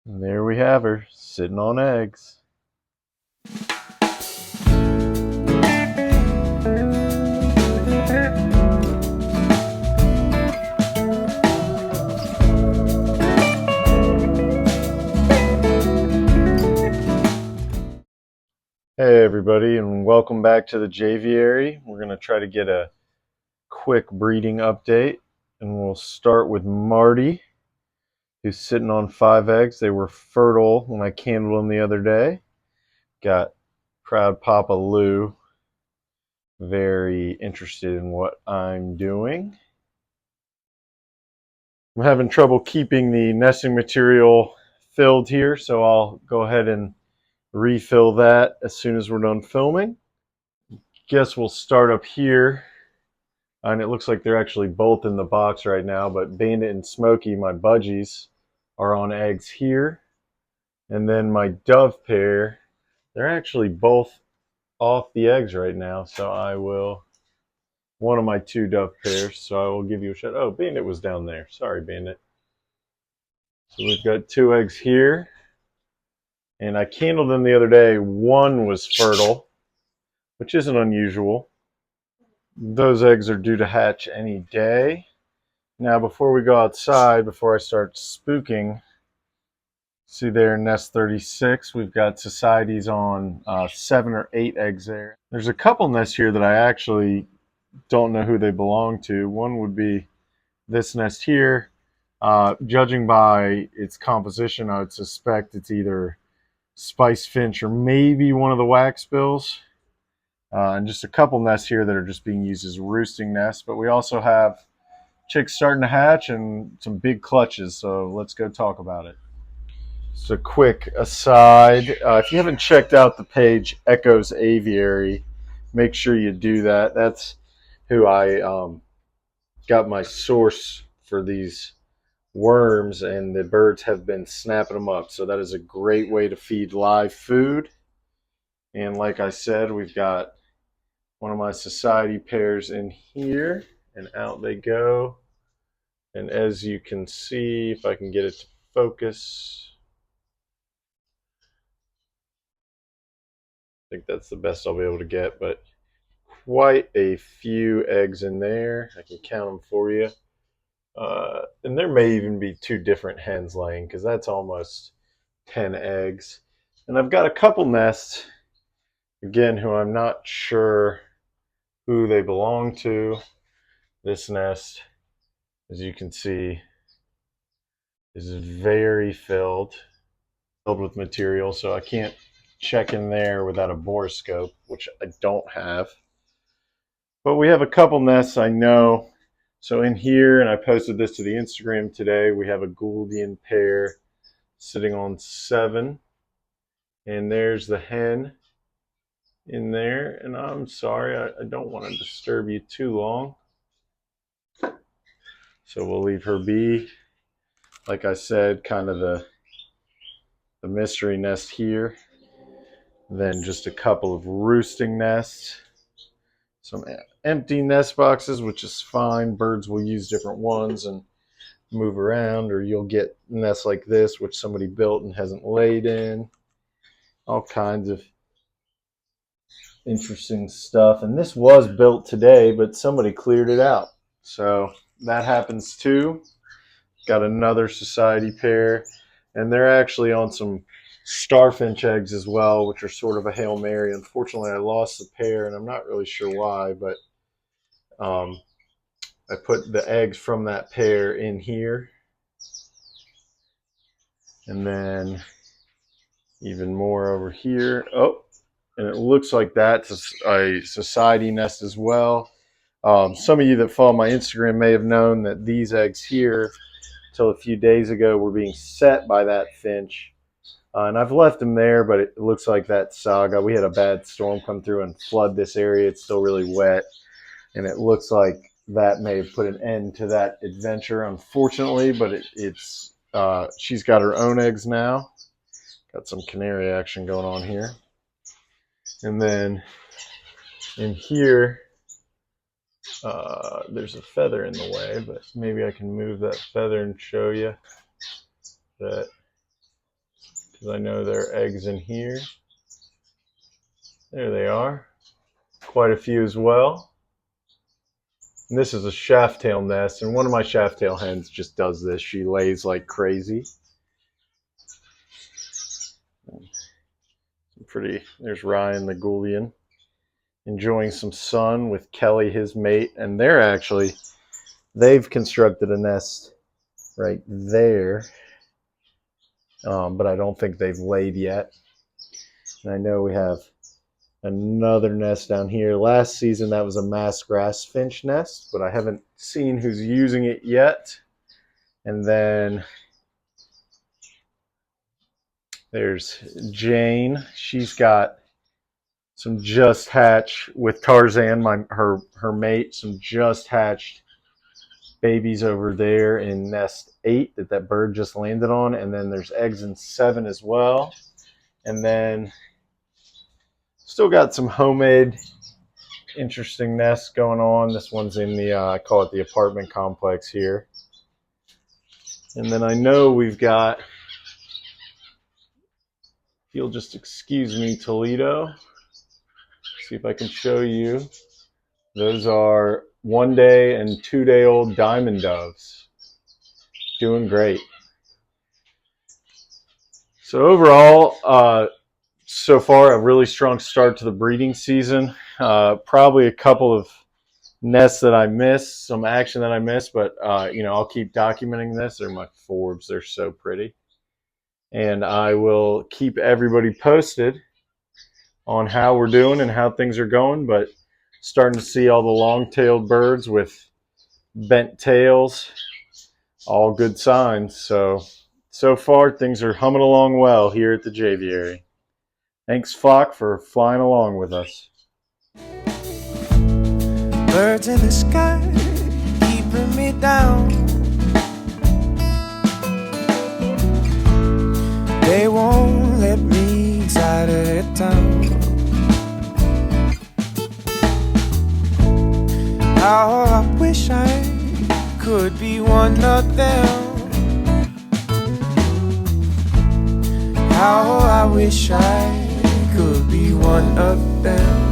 And there we have her, sitting on eggs. Hey everybody, and welcome back to the aviary. We're going to try to get a quick breeding update, and we'll start with Marty, who's sitting on 5 eggs. They were fertile when I canned them the other day. Got proud Papa Lou very interested in what I'm doing. I'm having trouble keeping the nesting material filled here, so I'll go ahead and refill that as soon as we're done filming. Guess we'll start up here. And it looks like they're actually both in the box right now, but Bandit and Smokey, my budgies, are on eggs here. And then my dove pair, they're actually both off the eggs right now, so I will, one of my 2 dove pairs, so I will give you a shout. Oh, Bandit was down there. Sorry, Bandit. So we've got 2 eggs here. And I candled them the other day. One was fertile, which isn't unusual. Those eggs are due to hatch any day. Now, before we go outside, before I start spooking, see there, nest 36, we've got societies on 7 or 8 eggs there. There's a couple nests here that I actually don't know who they belong to. One would be this nest here. Judging by its composition, I would suspect it's either spice finch or maybe one of the wax bills. And just a couple nests here that are just being used as roosting nests. But we also have chicks starting to hatch and some big clutches, so let's go talk about it. So a quick aside, if you haven't checked out the page Echo's Aviary, make sure you do that. That's who I got my source for these worms, and the birds have been snapping them up. So that is a great way to feed live food. And like I said, we've got one of my society pairs in here, and out they go. And as you can see, if I can get it to focus, I think that's the best I'll be able to get, but quite a few eggs in there. I can count them for you. And there may even be 2 different hens laying, because that's almost 10 eggs. And I've got a couple nests, again, who I'm not sure who they belong to. This nest, as you can see, is very filled with material, so I can't check in there without a borescope, which I don't have. But we have a couple nests I know. So in here, and I posted this to the Instagram today, we have a Gouldian pair sitting on 7. And there's the hen in there. And I'm sorry, I don't want to disturb you too long. So we'll leave her be. Like I said, kind of the mystery nest here. Then just a couple of roosting nests. Some empty nest boxes, which is fine. Birds will use different ones and move around, or you'll get nests like this, which somebody built and hasn't laid in. All kinds of interesting stuff. And this was built today, but somebody cleared it out. So that happens too. Got another society pair, and they're actually on some starfinch eggs as well, which are sort of a Hail Mary. Unfortunately, I lost the pair, and I'm not really sure why, but I put the eggs from that pair in here. And then even more over here. Oh, and it looks like that's a society nest as well. Some of you that follow my Instagram may have known that these eggs here, until a few days ago, were being set by that finch. And I've left them there, but it looks like that saga. We had a bad storm come through and flood this area. It's still really wet. And it looks like that may have put an end to that adventure, unfortunately. But she's got her own eggs now. Got some canary action going on here. And then in here, there's a feather in the way, but maybe I can move that feather and show you that because I know there are eggs in here. There they are. Quite a few as well. And this is a shaft-tail nest, and one of my shaft-tail hens just does this. She lays like crazy. There's Ryan the Gouldian enjoying some sun with Kelly, his mate, and they've constructed a nest right there, but I don't think they've laid yet. And I know we have another nest down here. Last season that was a mass grass finch nest, but I haven't seen who's using it yet. And then there's Jane. She's got some just hatched with Tarzan, her mate, some just hatched babies over there in nest 8 that bird just landed on. And then there's eggs in 7 as well. And then still got some homemade interesting nests going on. This one's in the, I call it the apartment complex here. And then I know we've got, if you'll just excuse me, Toledo. See if I can show you. Those are 1-day and 2-day-old diamond doves. Doing great. So overall, so far a really strong start to the breeding season. Probably a couple of nests that I missed, some action that I missed, but I'll keep documenting this. They're my forbs. They're so pretty. And I will keep everybody posted on how we're doing and how things are going, but starting to see all the long-tailed birds with bent tails, all good signs. So far things are humming along well here at the aviary. Thanks, Flock, for flying along with us. Birds in the sky keeping me down. They won't let me inside of their town. How I wish I could be one of them. How I wish I could be one of them.